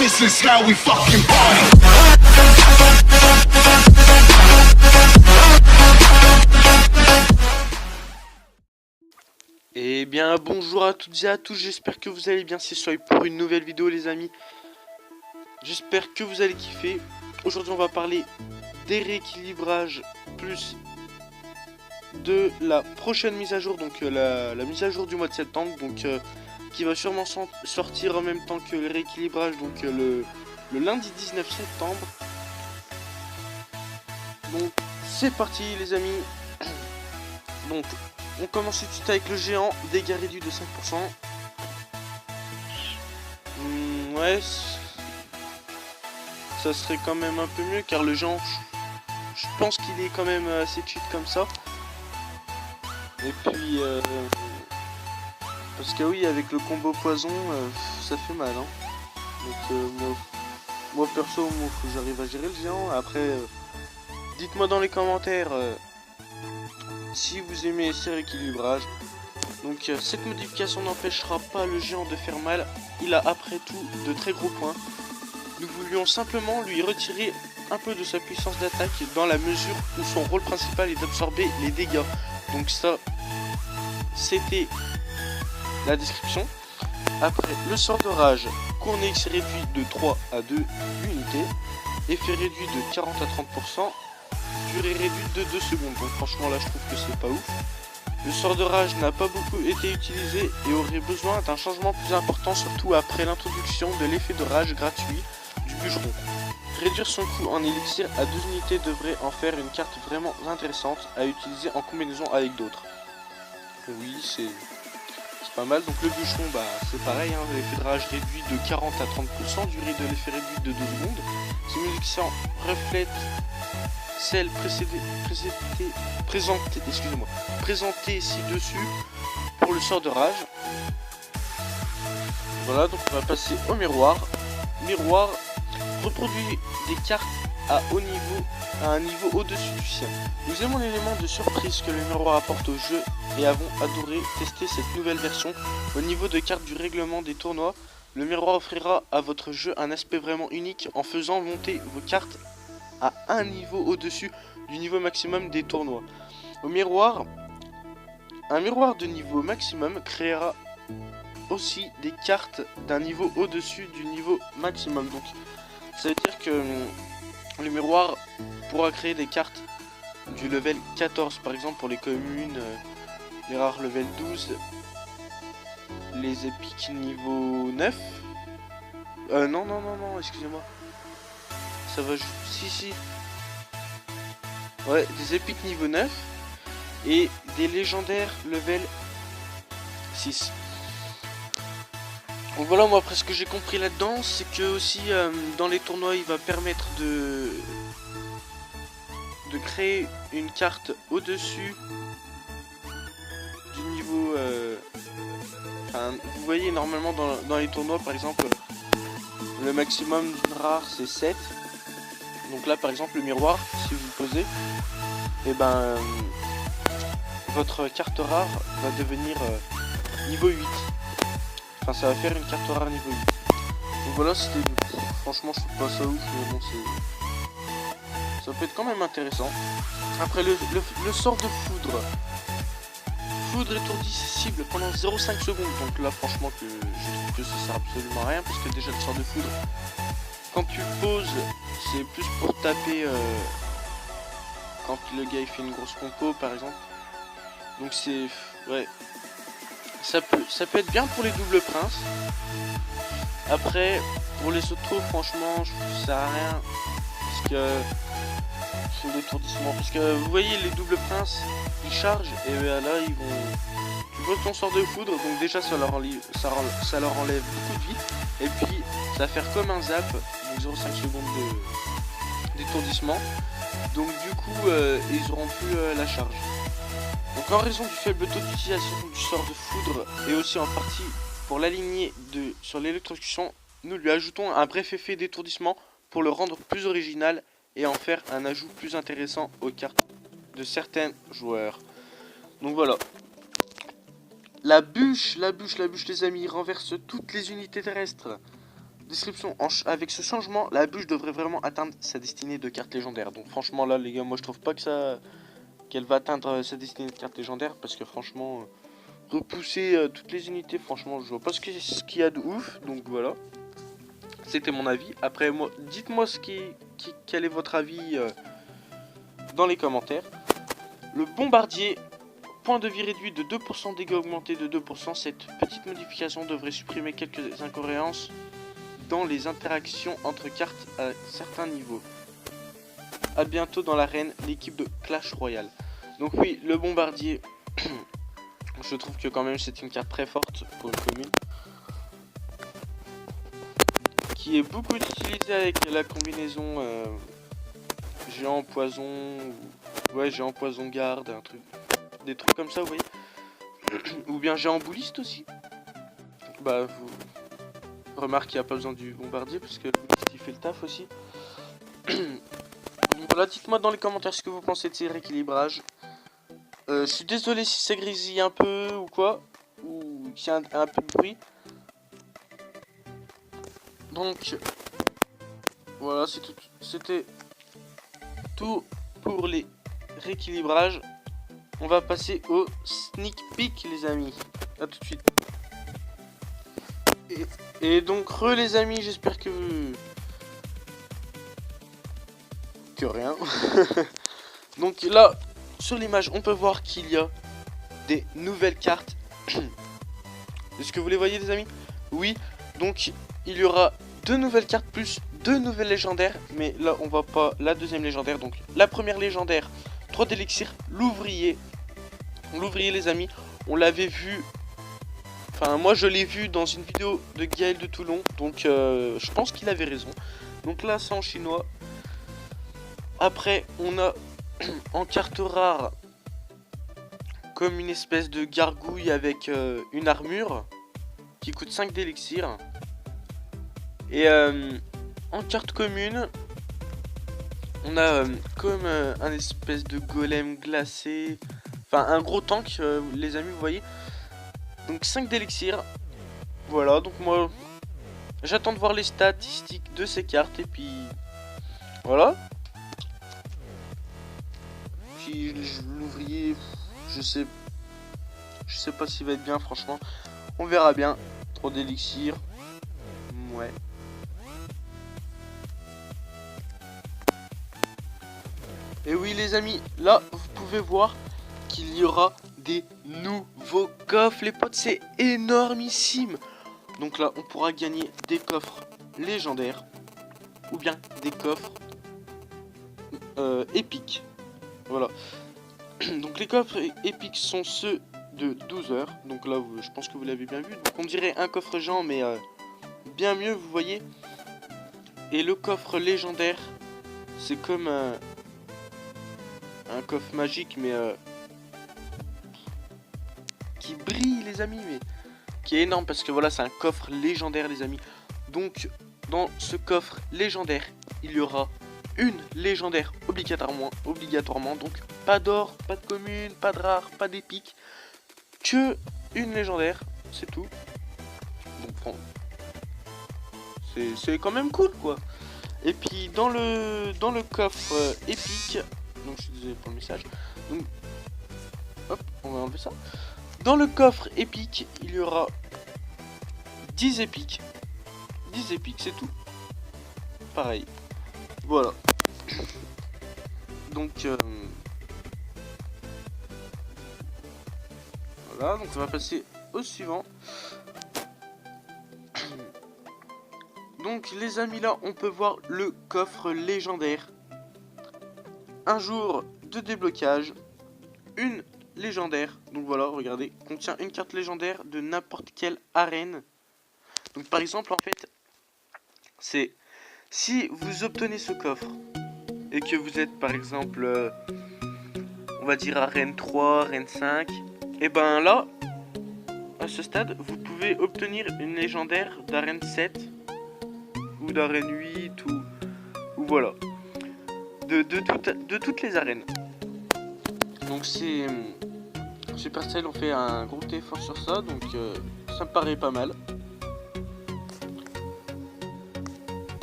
This is how we fucking party. Eh bien bonjour à toutes et à tous, j'espère que vous allez bien, c'est Soy pour une nouvelle vidéo les amis. J'espère que vous allez kiffer. Aujourd'hui on va parler des rééquilibrages plus de la prochaine mise à jour, donc la mise à jour du mois de septembre, donc qui va sûrement sortir en même temps que le rééquilibrage, donc le lundi 19 septembre. Donc c'est parti les amis. Donc on commence tout de suite avec le géant, dégâts réduits de 5%. Ouais, ça serait quand même un peu mieux car le géant, je pense qu'il est quand même assez cheat comme ça. Et puis, parce que oui, avec le combo poison, ça fait mal. Hein. Donc moi perso, faut que j'arrive à gérer le géant. Après, dites-moi dans les commentaires si vous aimez ces rééquilibrages. Donc cette modification n'empêchera pas le géant de faire mal. Il a après tout de très gros points. Nous voulions simplement lui retirer un peu de sa puissance d'attaque dans la mesure où son rôle principal est d'absorber les dégâts. Donc ça, c'était la description. Après, le sort de rage, cours X réduit de 3 à 2 unités. Effet réduit de 40 à 30%. Durée réduite de 2 secondes. Donc franchement là je trouve que c'est pas ouf. Le sort de rage n'a pas beaucoup été utilisé et aurait besoin d'un changement plus important, surtout après l'introduction de l'effet de rage gratuit du bûcheron. Réduire son coût en élixir à 2 unités devrait en faire une carte vraiment intéressante à utiliser en combinaison avec d'autres. Oui, c'est pas mal. Donc le bûcheron, bah c'est pareil, hein, l'effet de rage réduit de 40 à 30%, durée de l'effet réduite de 2 secondes. Ces modifications reflètent celle présentée ci-dessus pour le sort de rage. Voilà, donc on va passer au miroir. Miroir reproduit des cartes à un niveau au-dessus du sien. Nous aimons l'élément de surprise que le miroir apporte au jeu et avons adoré tester cette nouvelle version. Au niveau de cartes du règlement des tournois, le miroir offrira à votre jeu un aspect vraiment unique en faisant monter vos cartes à un niveau au-dessus du niveau maximum des tournois. Au miroir, un miroir de niveau maximum créera aussi des cartes d'un niveau au-dessus du niveau maximum. Donc ça veut dire que le miroir pourra créer des cartes du level 14 par exemple pour les communes, les rares level 12, les épiques niveau 9. Non, excusez-moi. Ça va, si. Ouais, des épiques niveau 9 et des légendaires level 6. Donc voilà, moi après ce que j'ai compris là-dedans, c'est que aussi dans les tournois il va permettre de créer une carte au-dessus du niveau... Enfin, vous voyez normalement dans les tournois par exemple, le maximum d'une rare c'est 7. Donc là par exemple le miroir, si vous le posez, et ben votre carte rare va devenir niveau 8. Enfin ça va faire une carte rare niveau 8. Donc voilà, c'était... Franchement je trouve pas ça ouf, mais bon ça peut être quand même intéressant. Après le sort de foudre. Foudre étourdit ses cibles pendant 0,5 secondes. Donc là franchement que je trouve que ça sert absolument à rien, parce que déjà le sort de foudre, quand tu le poses, c'est plus pour taper quand le gars il fait une grosse compo par exemple. Donc c'est... ouais. Ça peut être bien pour les doubles princes. Après, pour les autos, franchement, je trouve que ça sert à rien. Parce que... c'est l'étourdissement. Parce que vous voyez, les doubles princes, ils chargent et là, ils vont... Tu vois ton sort de foudre, donc déjà, ça leur enlève beaucoup de vie. Et puis, ça va faire comme un zap, donc 0,5 secondes d'étourdissement. Donc du coup, ils auront plus la charge. Donc en raison du faible taux d'utilisation du sort de foudre et aussi en partie pour l'aligner sur l'électrocution, nous lui ajoutons un bref effet d'étourdissement pour le rendre plus original et en faire un ajout plus intéressant aux cartes de certains joueurs. Donc voilà. La bûche les amis, renverse toutes les unités terrestres Description, avec ce changement, la bûche devrait vraiment atteindre sa destinée de carte légendaire. Donc franchement là les gars, moi je trouve pas que qu'elle va atteindre sa destinée de carte légendaire. Parce que franchement, repousser toutes les unités, franchement je vois pas ce qu'il y a de ouf. Donc voilà, c'était mon avis. Après moi, dites-moi quel est votre avis dans les commentaires. Le bombardier, point de vie réduit de 2%, dégâts augmentés de 2%. Cette petite modification devrait supprimer quelques incohérences dans les interactions entre cartes à certains niveaux. A bientôt dans l'arène, l'équipe de Clash Royale. Donc oui, le bombardier, je trouve que quand même c'est une carte très forte pour une commune, qui est beaucoup utilisée avec la combinaison géant poison, ouais géant poison garde, des trucs comme ça, vous voyez. Ou bien géant bouliste aussi. Bah vous remarquez qu'il n'y a pas besoin du bombardier parce que le bouliste il fait le taf aussi. Voilà, dites-moi dans les commentaires ce que vous pensez de ces rééquilibrages. Je suis désolé si ça grésille un peu ou quoi, ou qu'il y a un peu de bruit. Donc voilà, c'était tout pour les rééquilibrages. On va passer au sneak peek les amis. A tout de suite. Et donc les amis, j'espère que rien. Donc là sur l'image on peut voir qu'il y a des nouvelles cartes. Est-ce que vous les voyez les amis? Oui, donc il y aura 2 nouvelles cartes plus 2 nouvelles légendaires. Mais là on voit pas la deuxième légendaire. Donc la première légendaire, 3 d'élixir, l'ouvrier. L'ouvrier les amis, on l'avait vu. Enfin moi je l'ai vu dans une vidéo de Gaël de Toulon. Donc je pense qu'il avait raison. Donc là c'est en chinois. Après on a en carte rare comme une espèce de gargouille avec une armure qui coûte 5 d'élixir. Et en carte commune on a comme un espèce de golem glacé. Enfin un gros tank les amis vous voyez. Donc 5 d'élixir. Voilà donc moi j'attends de voir les statistiques de ces cartes. Et puis voilà. Puis l'ouvrier, je sais pas s'il va être bien franchement. On verra bien. 3 d'élixir. Ouais. Et oui les amis, là vous pouvez voir qu'il y aura des nouveaux coffres. Les potes, c'est énormissime. Donc là on pourra gagner des coffres légendaires ou bien des coffres épiques. Voilà. Donc les coffres épiques sont ceux de 12 heures. Donc là je pense que vous l'avez bien vu. Donc on dirait un coffre géant mais bien mieux vous voyez. Et le coffre légendaire c'est comme un coffre magique mais qui brille les amis, mais qui est énorme parce que voilà c'est un coffre légendaire les amis. Donc dans ce coffre légendaire il y aura une légendaire obligatoirement. Donc pas d'or, pas de commune, pas de rare, pas d'épique, que une légendaire, c'est tout. Donc bon, c'est quand même cool quoi. Et puis dans le coffre épique, donc je suis désolé pour le message. Donc, hop, on va enlever ça. Dans le coffre épique, il y aura 10 épiques. 10 épiques, c'est tout. Pareil. Voilà. Donc voilà, donc on va passer au suivant. Donc les amis, là on peut voir le coffre légendaire. Un jour de déblocage, une légendaire. Donc voilà, regardez, contient une carte légendaire de n'importe quelle arène. Donc par exemple en fait, c'est si vous obtenez ce coffre et que vous êtes par exemple on va dire arène 3, arène 5, et ben là à ce stade vous pouvez obtenir une légendaire d'arène 7 ou d'arène 8 ou voilà de toutes les arènes. Donc c'est Supercell ont fait un gros effort sur ça, donc ça me paraît pas mal.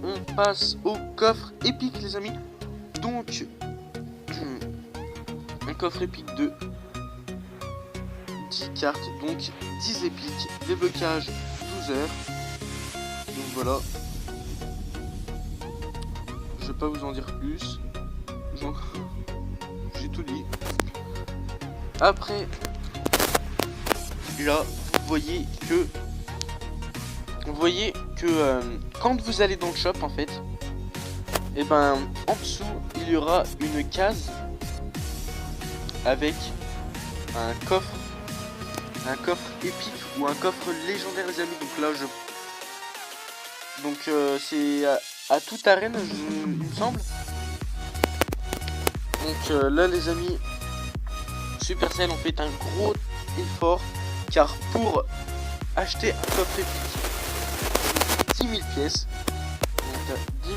on passe au coffre épique les amis. Donc un coffre épique de 10 cartes, donc 10 épiques, déblocage 12 heures. Donc voilà. Je vais pas vous en dire plus. J'ai tout dit. Après, là, vous voyez que quand vous allez dans le shop en fait, et ben en dessous il y aura une case avec un coffre épique ou un coffre légendaire les amis. Donc là c'est à toute arène il me semble. Donc là les amis, Supercell ont fait un gros effort car pour acheter un coffre épique 10 000 pièces, donc t'as 10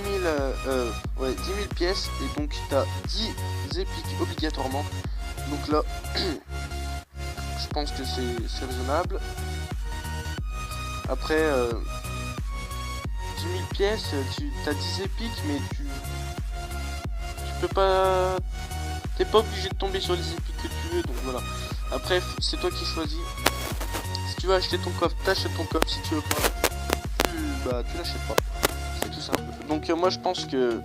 000 pièces et donc t'as 10 épiques obligatoirement. Donc là je pense que c'est raisonnable. Après 10 000 pièces, tu as 10 épiques mais tu peux pas, t'es pas obligé de tomber sur les épiques que tu veux. Donc voilà, après c'est toi qui choisis. Si tu veux acheter ton coffre, t'achètes ton coffre. Si tu veux pas, tu l'achètes pas. C'est tout simple. Donc moi je pense que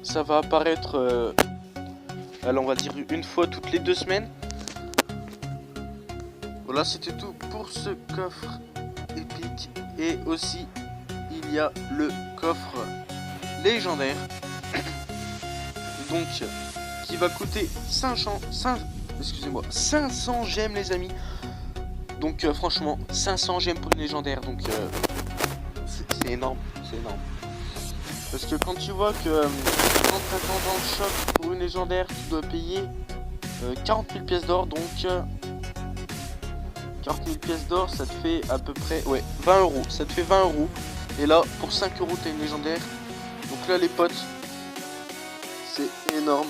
ça va apparaître alors on va dire une fois toutes les 2 semaines. Voilà, c'était tout pour ce coffre épique. Et aussi il y a le coffre légendaire donc qui va coûter 500 gemmes les amis. Donc franchement 500 gemmes pour une légendaire, donc c'est énorme, parce que quand tu vois que quand tu attends dans le shop pour une légendaire tu dois payer 40 000 pièces d'or. Donc 40 000 pièces d'or ça te fait à peu près 20 euros, ça te fait 20 euros. Et là pour 5 euros t'as une légendaire. Donc là les potes, c'est énorme,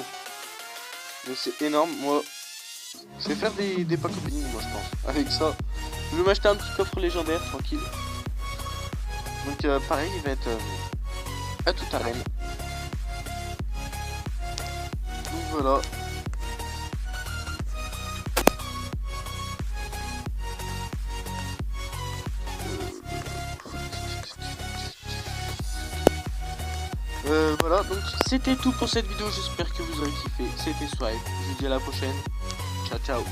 mais c'est énorme. Moi je vais faire des packs opening moi je pense avec ça. Je vais m'acheter un petit coffre légendaire tranquille. Donc pareil il va être à toute arène. Donc voilà. Voilà, donc c'était tout pour cette vidéo, j'espère que vous avez kiffé. C'était Swipe, je vous dis à la prochaine. Ciao ciao.